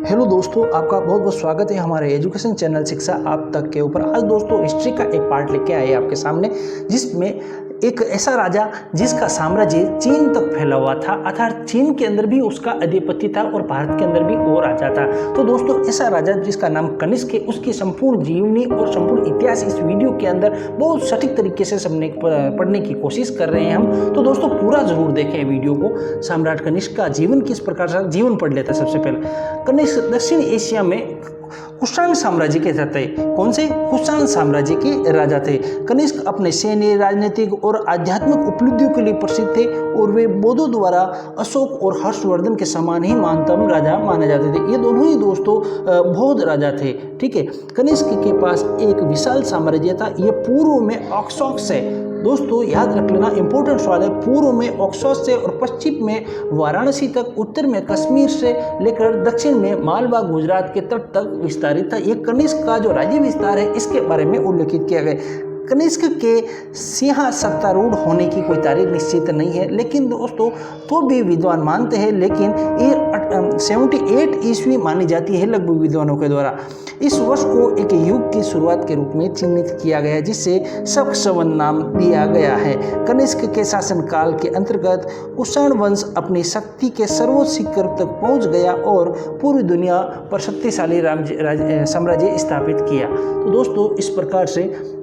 Hello दोस्तों, आपका बहुत बहुत स्वागत है हमारे एजुकेशन चैनल शिक्षा आप तक के ऊपर। आज दोस्तों हिस्ट्री का एक पार्ट लेके आए आपके सामने, जिसमें एक ऐसा राजा जिसका साम्राज्य चीन तक फैला हुआ था, अर्थात चीन के अंदर भी उसका अधिपत्य था और भारत के अंदर भी वो राजा था। तो दोस्तों ऐसा राजा जिसका नाम कनिष्क है, उसकी संपूर्ण जीवनी और संपूर्ण इतिहास इस वीडियो के अंदर बहुत सटीक तरीके से सबने पढ़ने की कोशिश कर रहे हैं हम। तो दोस्तों पूरा जरूर देखें वीडियो को। सम्राट कनिष्क का जीवन किस प्रकार से जीवन पढ़ लेता है। सबसे पहले कनिष्क दक्षिण एशिया में कुषाण साम्राज्य के थे। कौन से? कुषाण साम्राज्य के राजा थे। कनिष्क अपने सैन्य, राजनीतिक और आध्यात्मिक उपलब्धियों के लिए प्रसिद्ध थे और वे बौद्धों द्वारा अशोक और हर्षवर्धन के समान ही महानतम राजा माने जाते थे। ये दोनों ही दोस्तों बौद्ध राजा थे। ठीक है, कनिष्क के पास एक विशाल साम्राज्य था। ये पूर्व में अशोक से, दोस्तों याद रख लेना, इंपॉर्टेंट सवाल है, पूर्व में ऑक्सफोर्ड से और पश्चिम में वाराणसी तक, उत्तर में कश्मीर से लेकर दक्षिण में मालवा गुजरात के तट तक विस्तारित था। ये कनिष्क का जो राज्य विस्तार है इसके बारे में उल्लेखित किया गया। कनिष्क के सिंह सत्तारूढ़ होने की कोई तारीख निश्चित नहीं है, लेकिन दोस्तों तो भी विद्वान मानते हैं, लेकिन ये 78 ईस्वी मानी जाती है लगभग विद्वानों के द्वारा। इस वर्ष को एक युग की शुरुआत के रूप में चिन्हित किया गया है, जिसे शक नाम दिया गया है। कनिष्क के शासनकाल के अंतर्गत कुषाण वंश अपनी शक्ति के सर्वोच्च शिखर तक पहुंच गया और पूरी दुनिया पर शक्तिशाली साम्राज्य स्थापित किया। तो दोस्तों इस प्रकार से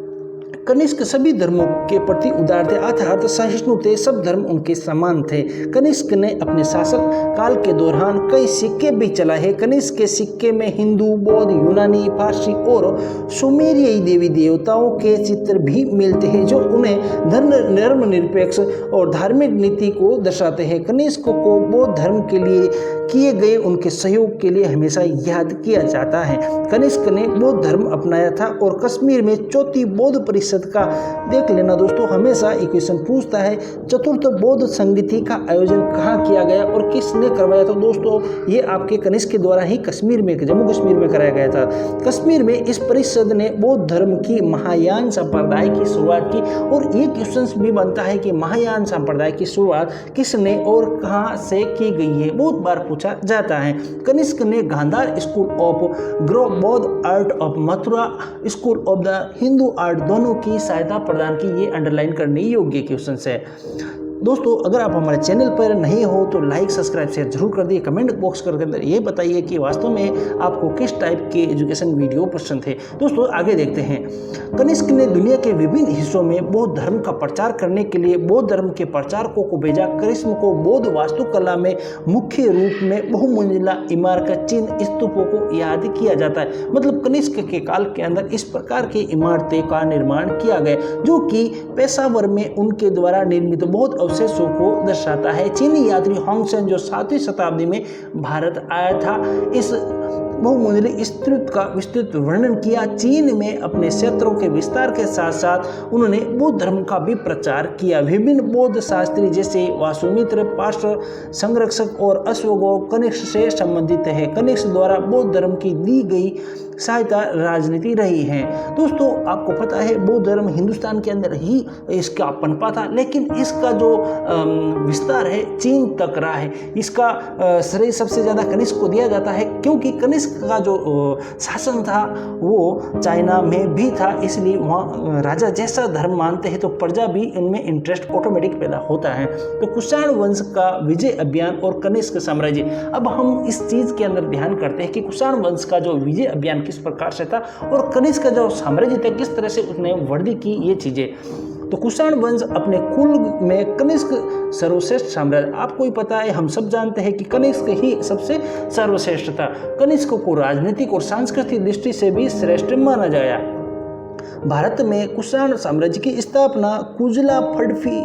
कनिष्क सभी धर्मों के प्रति उदार थे, अर्थात सहिष्णु थे, सब धर्म उनके समान थे। कनिष्क ने अपने शासक काल के दौरान कई सिक्के भी चलाए हैं। कनिष्क के सिक्के में हिंदू, बौद्ध, यूनानी, फारसी और सुमेरियाई देवी देवताओं के चित्र भी मिलते हैं, जो उन्हें धर्मनिरपेक्ष और धार्मिक नीति को दर्शाते हैं। कनिष्क को बौद्ध धर्म के लिए किए गए उनके सहयोग के लिए हमेशा याद किया जाता है। कनिष्क ने बौद्ध धर्म अपनाया था और कश्मीर में चौथी बौद्ध परिषद का देख लेना दोस्तों, हमेशा एक क्वेश्चन पूछता है, चतुर्थ बौद्ध संगति का आयोजन कहाँ किया गया और किसने करवाया? तो दोस्तों ये आपके कनिष्क के द्वारा ही कश्मीर में, जम्मू कश्मीर में कराया गया था। कश्मीर में इस परिषद ने बौद्ध धर्म की महायान संप्रदाय की शुरुआत की। और ये क्वेश्चन भी बनता है कि महायान संप्रदाय की शुरुआत किसने और कहाँ से की गई है, बहुत बार पूछा जाता है। कनिष्क ने गांधार स्कूल ऑफ ग्रो बौद्ध art of Mathura school of the Hindu art दोनों की सहायता प्रदान की। ये अंडरलाइन करने योग्य क्वेश्चन है। दोस्तों अगर आप हमारे चैनल पर नहीं हो तो लाइक, सब्सक्राइब, शेयर जरूर कर दिए। कमेंट बॉक्स के अंदर ये बताइए कि वास्तव में आपको किस टाइप के एजुकेशन वीडियो पसंद थे। दोस्तों आगे देखते हैं। कनिष्क ने दुनिया के विभिन्न हिस्सों में बौद्ध धर्म का प्रचार करने के लिए बौद्ध धर्म के प्रचारकों को भेजा। कनिष्क को बौद्ध वास्तुकला में मुख्य रूप में बहुमंजिला इमारत चिन्ह स्तूपों को याद किया जाता है। मतलब कनिष्क के काल के अंदर इस प्रकार की इमारतें का निर्माण किया गया, जो कि पेशावर में उनके द्वारा निर्मित बहुत अवशेषों को दर्शाता है। चीनी यात्री होंगसेन जो 7वीं शताब्दी में भारत आया था, इस बहुमंजिली स्तूप का विस्तृत वर्णन किया। चीन में अपने क्षेत्रों के विस्तार के साथ साथ उन्होंने बौद्ध धर्म का भी प्रचार किया। विभिन्न बौद्ध शास्त्री जैसे वासुमित्र, पार्श्व संरक्षक और अश्वघोष कनिष्क से संबंधित है। कनिष्क द्वारा बौद्ध धर्म की दी गई सहायता राजनीति रही है। दोस्तों आपको पता है बौद्ध धर्म हिंदुस्तान के अंदर ही इसका पनपा था, लेकिन इसका जो विस्तार है चीन तक रहा है। इसका श्रेय सबसे ज़्यादा कनिष्क को दिया जाता है, क्योंकि कनिष्क का जो शासन था वो चाइना में भी था, इसलिए वहाँ राजा जैसा धर्म मानते हैं तो प्रजा भी इनमें इंटरेस्ट ऑटोमेटिक पैदा होता है। तो कुषाण वंश का विजय अभियान और कनिष्क साम्राज्य, अब हम इस चीज़ के अंदर ध्यान करते हैं कि कुषाण वंश का जो विजय अभियान किस प्रकार से था और कनिष्क का जो साम्राज्य था किस तरह से उसने वृद्धि की, ये चीजें। तो कुषाण वंश अपने कुल में कनिष्क सर्वश्रेष्ठ साम्राज्य, आपको ही पता है, हम सब जानते हैं कि कनिष्क ही सबसे सर्वश्रेष्ठ था। कनिष्क को राजनीतिक और सांस्कृतिक दृष्टि से भी श्रेष्ठ माना गया। भारत में कुषाण साम्राज्य की स्थापना कुजला फड़फी,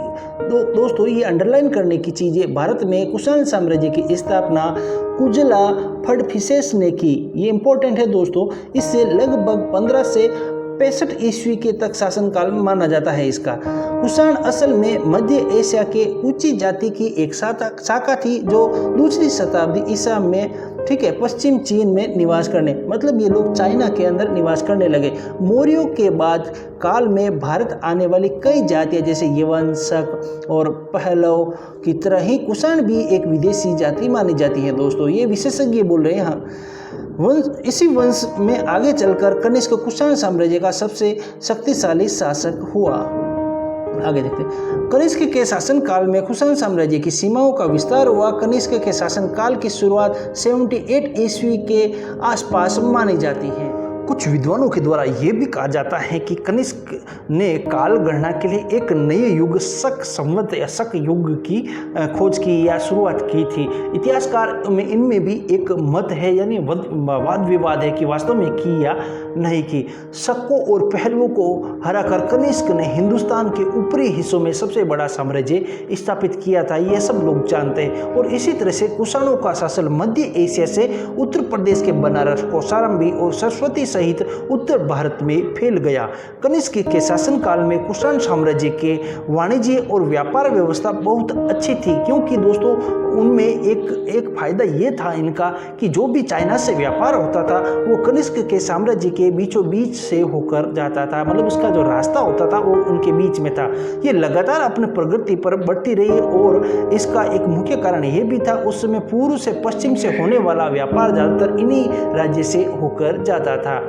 दोस्तों ये अंडरलाइन करने की चीजें, भारत में कुषाण साम्राज्य की स्थापना कुजला फड़फिसेस ने की। ये इंपॉर्टेंट है दोस्तों। इससे लगभग 15 से 65 ईस्वी के तक शासनकाल माना जाता है इसका। कुषाण असल में मध्य एशिया के ऊंची जाति की एक शाखा थी, जो 2री शताब्दी ईसा में, ठीक है, पश्चिम चीन में निवास करने, मतलब ये लोग चाइना के अंदर निवास करने लगे। मौर्यों के बाद काल में भारत आने वाली कई जातियां जैसे यवन, शक और पहलव की तरह ही कुषाण भी एक विदेशी जाति मानी जाती है। दोस्तों ये विशेषज्ञ बोल रहे हैं। इसी वंश में आगे चलकर कनिष्क कुषाण साम्राज्य का सबसे शक्तिशाली शासक हुआ। आगे देखते हैं। कनिष्क के शासन काल में कुषाण साम्राज्य की सीमाओं का विस्तार हुआ। कनिष्क के शासन काल की शुरुआत 78 ईस्वी के आसपास मानी जाती है। कुछ विद्वानों के द्वारा यह भी कहा जाता है कि कनिष्क ने काल गणना के लिए एक नए युग शक संवत या शक युग की खोज की या शुरुआत की थी। इतिहासकार में इनमें भी एक मत है, यानी वाद विवाद है कि वास्तव में की या नहीं की। शकों और पहलुओं को हराकर कनिष्क ने हिंदुस्तान के ऊपरी हिस्सों में सबसे बड़ा साम्राज्य स्थापित किया था, यह सब लोग जानते हैं। और इसी तरह से कुषाणों का शासन मध्य एशिया से उत्तर प्रदेश के बनारस, कौशाम्बी और सरस्वती सहित उत्तर भारत में फैल गया। कनिष्क के शासनकाल में कुषाण साम्राज्य के वाणिज्य और व्यापार व्यवस्था बहुत अच्छी थी, क्योंकि दोस्तों उनमें एक फायदा ये था इनका कि जो भी चाइना से व्यापार होता था वो कनिष्क के साम्राज्य के बीचों बीच से होकर जाता था, मतलब उसका जो रास्ता होता था वो उनके बीच में था। ये लगातार अपने प्रगति पर बढ़ती रही और इसका एक मुख्य कारण ये भी था उस समय पूर्व से पश्चिम से होने वाला व्यापार ज़्यादातर इन्हीं राज्य से होकर जाता था।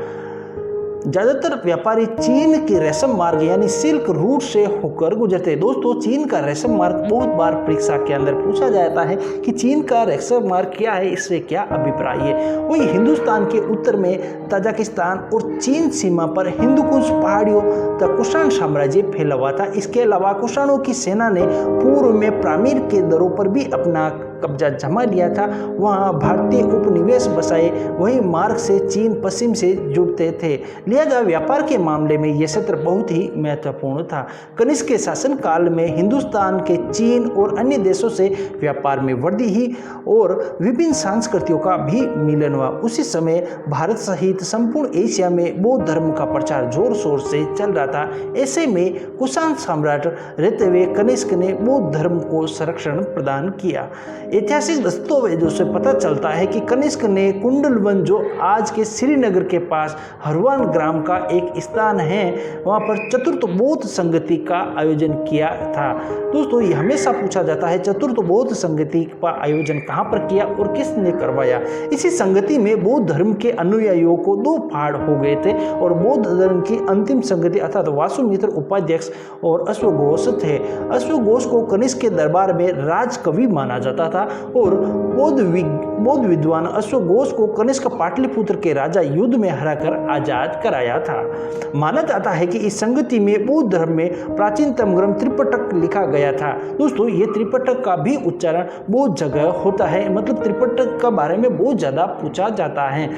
ज़्यादातर व्यापारी चीन के रेशम मार्ग यानी सिल्क रूट से होकर गुजरते। दोस्तों चीन का रेशम मार्ग बहुत बार परीक्षा के अंदर पूछा जाता है कि चीन का रेशम मार्ग क्या है, इससे क्या अभिप्राय है। वही हिंदुस्तान के उत्तर में ताजिकिस्तान और चीन सीमा पर हिंदुकुश पहाड़ियों तक कुषाण साम्राज्य फैला हुआ था। इसके अलावा कुषाणों की सेना ने पूर्व में पामीर के दरों पर भी अपना कब्जा जमा लिया था, वहाँ भारतीय उपनिवेश बसाए। वहीं मार्ग से चीन पश्चिम से जुड़ते थे, लिहाजा व्यापार के मामले में यह क्षेत्र बहुत ही महत्वपूर्ण था। कनिष्क के शासन काल में हिंदुस्तान के चीन और अन्य देशों से व्यापार में वृद्धि ही और विभिन्न संस्कृतियों का भी मिलन हुआ। उसी समय भारत सहित संपूर्ण एशिया में बौद्ध धर्म का प्रचार जोर शोर से चल रहा था। ऐसे में कुषाण सम्राट रहते हुए कनिष्क ने बौद्ध धर्म को संरक्षण प्रदान किया। ऐतिहासिक दस्तावेजों से पता चलता है कि कनिष्क ने कुंडलवन, जो आज के श्रीनगर के पास हरवान ग्राम का एक स्थान है, वहां पर चतुर्थ बौद्ध संगति का आयोजन किया था। दोस्तों ये हमेशा पूछा जाता है चतुर्थ बौद्ध संगति का आयोजन कहां पर किया और किसने करवाया। इसी संगति में बौद्ध धर्म के अनुयायियों को दो फाड़ हो गए थे और बौद्ध धर्म की अंतिम संगति अर्थात वासुमित्र उपाध्यक्ष और अश्वघोष थे। अश्वघोष को कनिष्क के दरबार में राजकवि माना जाता था और बौद्ध विद्वान अश्वघोष को कनिष्क पाटलिपुत्र के राजा युद्ध में हराकर आजाद कराया था। माना जाता है कि इस संगति में बौद्ध धर्म में प्राचीनतम ग्रंथ त्रिपिटक लिखा गया था। दोस्तों ये त्रिपिटक का भी उच्चारण बहुत जगह होता है, मतलब त्रिपिटक के बारे में बहुत ज्यादा पूछा जाता है।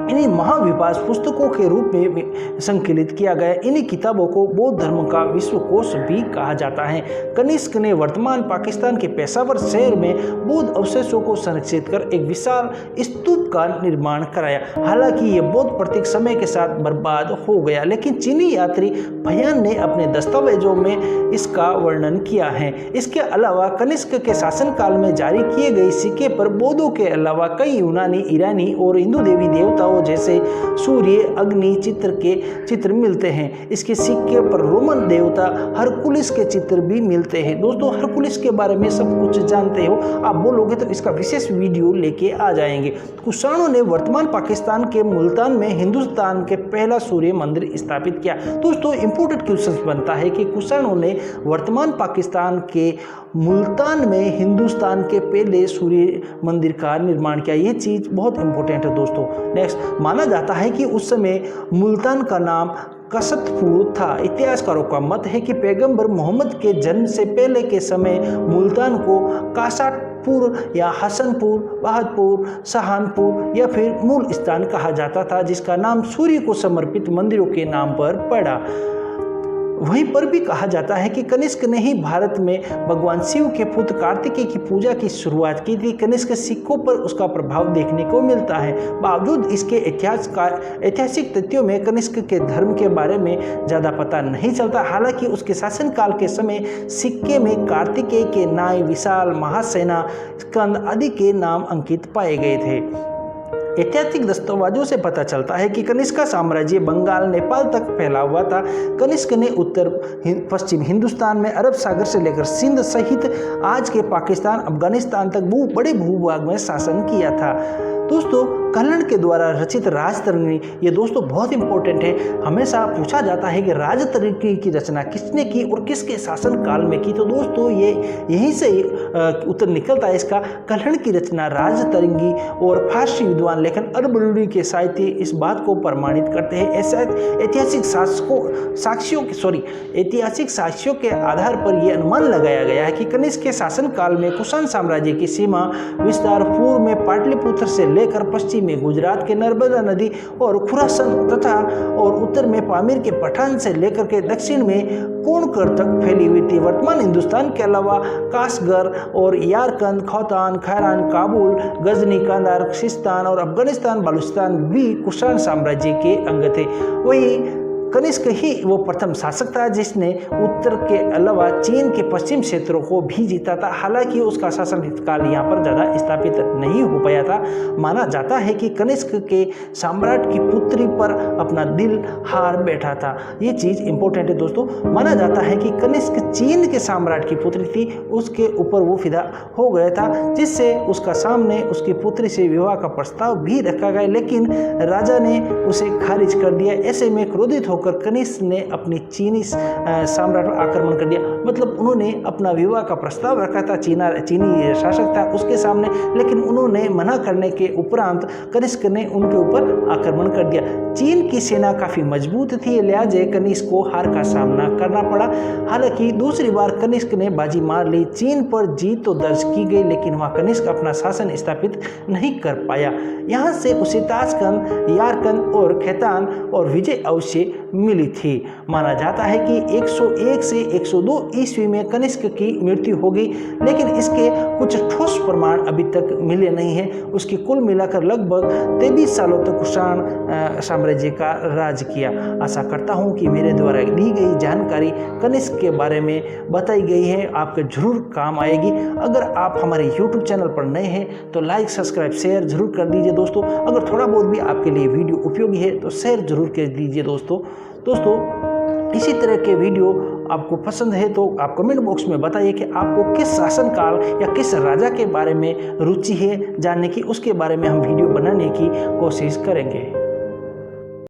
इन्हीं महाविभास पुस्तकों के रूप में संकलित किया गया इन्हीं किताबों को बौद्ध धर्म का विश्वकोश भी कहा जाता है। कनिष्क ने वर्तमान पाकिस्तान के पेशावर शहर में बौद्ध अवशेषों को संरक्षित कर एक विशाल स्तूप का निर्माण कराया। हालांकि यह बौद्ध प्रतीक समय के साथ बर्बाद हो गया, लेकिन चीनी यात्री भयान ने अपने दस्तावेजों में इसका वर्णन किया है। इसके अलावा कनिष्क के शासनकाल में जारी किए गए सिक्के पर बौद्धों के अलावा कई यूनानी, ईरानी और हिंदू देवी देवताओं जैसे सूर्य, अग्नि के चित्र मिलते हैं। इसके सिक्के पर रोमन देवता हरकुलिस के चित्र भी मिलते हैं। दोस्तों हरकुलिस के बारे में सब कुछ जानते हो, आप बोलोगे तो इसका विशेष वीडियो लेके आ जाएंगे। कुषाणों ने वर्तमान पाकिस्तान के मुल्तान में हिंदुस्तान के पहला सूर्य मंदिर स्थापित किया। दोस्तों इंपोर्टेंट क्वेश्चन बनता है कि कुषाणों ने वर्तमान पाकिस्तान के मुल्तान में हिंदुस्तान के पहले सूर्य मंदिर का निर्माण किया। यह चीज बहुत इंपॉर्टेंट है दोस्तों। नेक्स्ट, माना जाता है कि उस समय मुल्तान का नाम कसतपुर था। इतिहासकारों का मत है कि पैगंबर मोहम्मद के जन्म से पहले के समय मुल्तान को कासाटपुर या हसनपुर, बहादुर, सहानपुर या फिर मूल स्थान कहा जाता था, जिसका नाम सूर्य को समर्पित मंदिरों के नाम पर पड़ा। वहीं पर भी कहा जाता है कि कनिष्क ने ही भारत में भगवान शिव के पुत्र कार्तिकेय की पूजा की शुरुआत की थी। कनिष्क सिखों पर उसका प्रभाव देखने को मिलता है। बावजूद इसके ऐतिहासिक तथ्यों में कनिष्क के धर्म के बारे में ज़्यादा पता नहीं चलता। हालांकि उसके शासनकाल के समय सिक्के में कार्तिकेय के नाय, विशाल, महासेना, स्कंद आदि के नाम अंकित पाए गए थे। ऐतिहासिक दस्तावेजों से पता चलता है कि कनिष्क का साम्राज्य बंगाल, नेपाल तक फैला हुआ था। कनिष्क ने उत्तर पश्चिम हिंदुस्तान में अरब सागर से लेकर सिंध सहित आज के पाकिस्तान, अफगानिस्तान तक बड़े भूभाग में शासन किया था। दोस्तों कल्हण के द्वारा रचित राजतरंगिणी ये दोस्तों बहुत इंपॉर्टेंट है। हमेशा पूछा जाता है कि राजतरंगिणी की रचना किसने की और किसके शासन काल में की। तो दोस्तों ये यहीं से उत्तर निकलता है इसका। कल्हण की रचना राजतरंगी और फारसी विद्वान लेखन अल-बरूनी के साहित्य इस बात को प्रमाणित करते हैं। ऐसा ऐतिहासिक साक्ष्यों के आधार पर यह अनुमान लगाया गया है कि कनिष्क के शासन काल में कुषाण साम्राज्य की सीमा विस्तार पूर्व में पाटलिपुत्र से लेकर पश्चिम में गुजरात के नर्मदा नदी और खुरासन तथा और उत्तर में पामीर के पठान से लेकर के दक्षिण में कोणकर तक फैली हुई थी। वर्तमान हिंदुस्तान के अलावा कासगर और यारकंद, खौतान, खैरान, काबुल, गजनी, कंधार, सिस्तान और अफगानिस्तान, बलूचिस्तान भी कुषाण साम्राज्य के अंग थे। वही कनिष्क ही वो प्रथम शासक था जिसने उत्तर के अलावा चीन के पश्चिम क्षेत्रों को भी जीता था। हालांकि उसका शासन काल यहाँ पर ज़्यादा स्थापित नहीं हो पाया था। माना जाता है कि कनिष्क के सम्राट की पुत्री पर अपना दिल हार बैठा था। ये चीज़ इंपॉर्टेंट है दोस्तों। माना जाता है कि कनिष्क चीन के सम्राट की पुत्री थी, उसके ऊपर वो फिदा हो गया था, जिससे उसका सामने उसकी पुत्री से विवाह का प्रस्ताव भी रखा गया, लेकिन राजा ने उसे खारिज कर दिया। ऐसे में क्रोधित होकर कनिष्क ने अपनी चीनी सम्राट पर आक्रमण कर दिया। मतलब उन्होंने अपना विवाह का प्रस्ताव रखा था, चीनी शासक था उसके सामने, लेकिन उन्होंने मना करने के उपरांत कनिष्क ने उनके ऊपर आक्रमण कर दिया। चीन की सेना काफी मजबूत थी, लिहाजा कनिष्क को हार का सामना करना पड़ा। हालांकि दूसरी बार कनिष्क ने बाजी मार ली। चीन पर जीत तो दर्ज की गई, लेकिन वहां कनिष्क अपना शासन स्थापित नहीं कर पाया। यहाँ से उसे ताशकंद, यारकंद और खैतान और विजय अवश्य मिली थी। माना जाता है कि 101 से 102 ईस्वी में कनिष्क की मृत्यु हो गई, लेकिन इसके कुछ ठोस प्रमाण अभी तक मिले नहीं हैं। उसकी कुल मिलाकर लगभग 23 सालों तक कुषाण साम्राज्य का राज किया। आशा करता हूं कि मेरे द्वारा दी गई जानकारी कनिष्क के बारे में बताई गई है आपके जरूर काम आएगी। अगर आप हमारे YouTube चैनल पर नए हैं तो लाइक, सब्सक्राइब, शेयर जरूर कर दीजिए दोस्तों। अगर थोड़ा बहुत भी आपके लिए वीडियो उपयोगी है तो शेयर जरूर कर दीजिए दोस्तों। इसी तरह के वीडियो आपको पसंद है तो आप कमेंट बॉक्स में बताइए कि आपको किस शासनकाल या किस राजा के बारे में रुचि है जानने की। उसके बारे में हम वीडियो बनाने की कोशिश करेंगे।